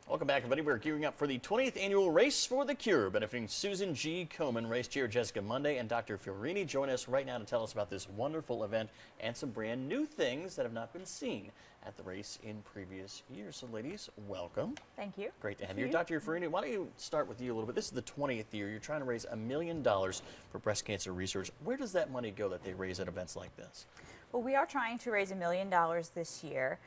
Welcome back, everybody. We're gearing up for the 20th annual Race for the Cure, benefiting Susan G. Komen. Race chair Jessica Monday and Dr. Fiorini join us right now to tell us about this wonderful event and some brand new things that have not been seen at the race in previous years. So, ladies, welcome. Thank you. Great to have you. Dr. Fiorini, why don't you start with you a little bit? This is the 20th year. You're trying to raise $1 million for breast cancer research. Where does that money go that they raise at events like this? Well, we are trying to raise $1 million this year.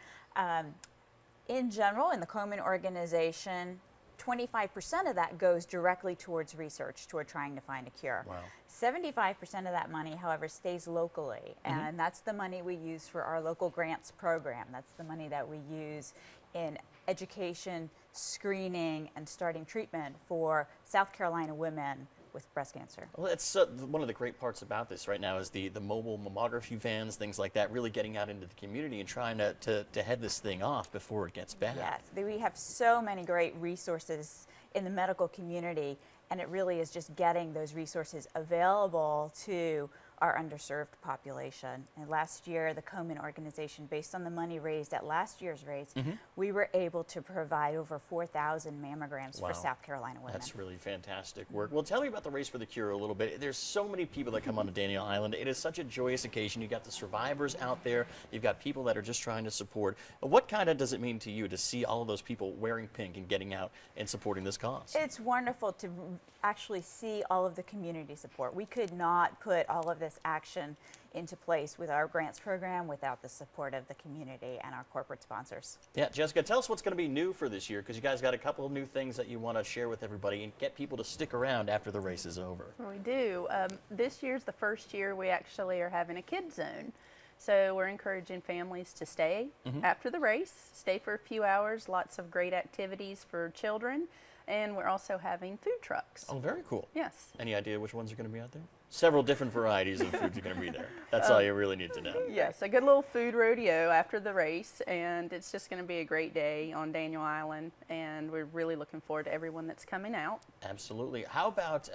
In general, in the Komen organization, 25% of that goes directly towards research, toward trying to find a cure. Wow. 75% of that money, however, stays locally, and that's the money we use for our local grants program. That's the money that we use in education, screening, and starting treatment for South Carolina women with breast cancer. Well, that's one of the great parts about this right now is the mobile mammography vans, things like that, really getting out into the community and trying to head this thing off before it gets bad. Yes, we have so many great resources in the medical community, and it really is just getting those resources available to our underserved population. And last year, the Komen organization, based on the money raised at last year's race, we were able to provide over 4,000 mammograms for South Carolina women. That's really fantastic work. Well, tell me about the Race for the Cure a little bit. There's so many people that come on to Daniel Island. It is such a joyous occasion. You've got the survivors out there. You've got people that are just trying to support. What kind of does it mean to you to see all of those people wearing pink and getting out and supporting this cause? It's wonderful to actually see all of the community support. We could not put all of this action into place with our grants program without the support of the community and our corporate sponsors. Yeah, Jessica, tell us what's going to be new for this year, because you guys got a couple of new things that you want to share with everybody and get people to stick around after the race is over. We do. This year's the first year we actually are having a kids zone. So we're encouraging families to stay after the race, stay for a few hours, lots of great activities for children, and we're also having food trucks. Oh, very cool. Yes. Any idea which ones are going to be out there? Several different varieties of foods are going to be there. That's all you really need to know. Yes, a good little food rodeo after the race, and it's just going to be a great day on Daniel Island, and we're really looking forward to everyone that's coming out. Absolutely. How about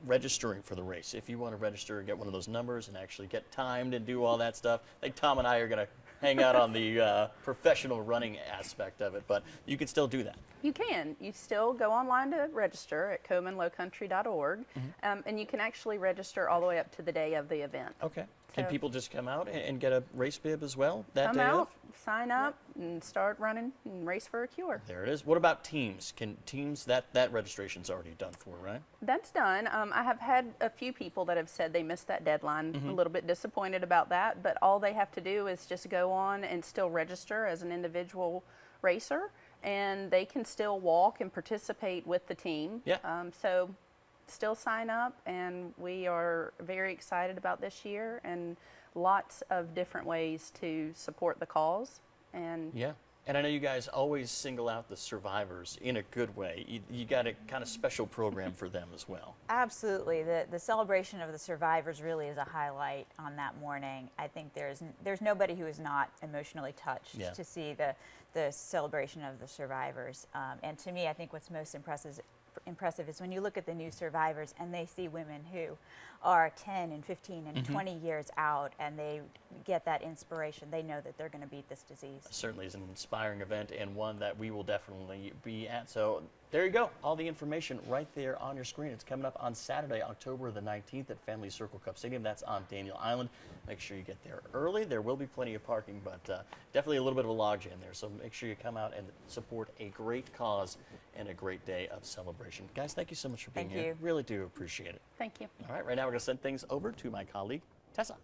registering for the race? If you want to register and get one of those numbers and actually get timed and do all that stuff, I think Tom and I are going to hang out on the professional running aspect of it, but you can still do that. You can. You still go online to register at KomenLowcountry.org, and you can actually register all the way up to the day of the event. Okay. Can people just come out and get a race bib as well that Come day out, of? sign up, and start running and race for a cure. There it is. What about teams? Can teams, that registration's already done for, right? That's done. I have had a few people that have said they missed that deadline. A little bit disappointed about that, but all they have to do is just go on and still register as an individual racer, and they can still walk and participate with the team. Yeah. So still sign up, and we are very excited about this year and lots of different ways to support the cause. And yeah. And I know you guys always single out the survivors in a good way. You got a kind of special program for them as well. Absolutely. The celebration of the survivors really is a highlight on that morning. I think there's nobody who is not emotionally touched to see the celebration of the survivors. And to me, I think what's most impressive is when you look at the new survivors and they see women who are 10 and 15 and 20 years out, and they get that inspiration. They know that they're going to beat this disease. Certainly is an inspiring event, and one that we will definitely be at. So there you go. All the information right there on your screen. It's coming up on Saturday, October the 19th at Family Circle Cup Stadium. That's on Daniel Island. Make sure you get there early. There will be plenty of parking, but definitely a little bit of a logjam there. So make sure you come out and support a great cause and a great day of celebration. Guys, thank you so much for being here. Thank you. Really do appreciate it. thank you. All right, right now we're going to send things over to my colleague, Tessa.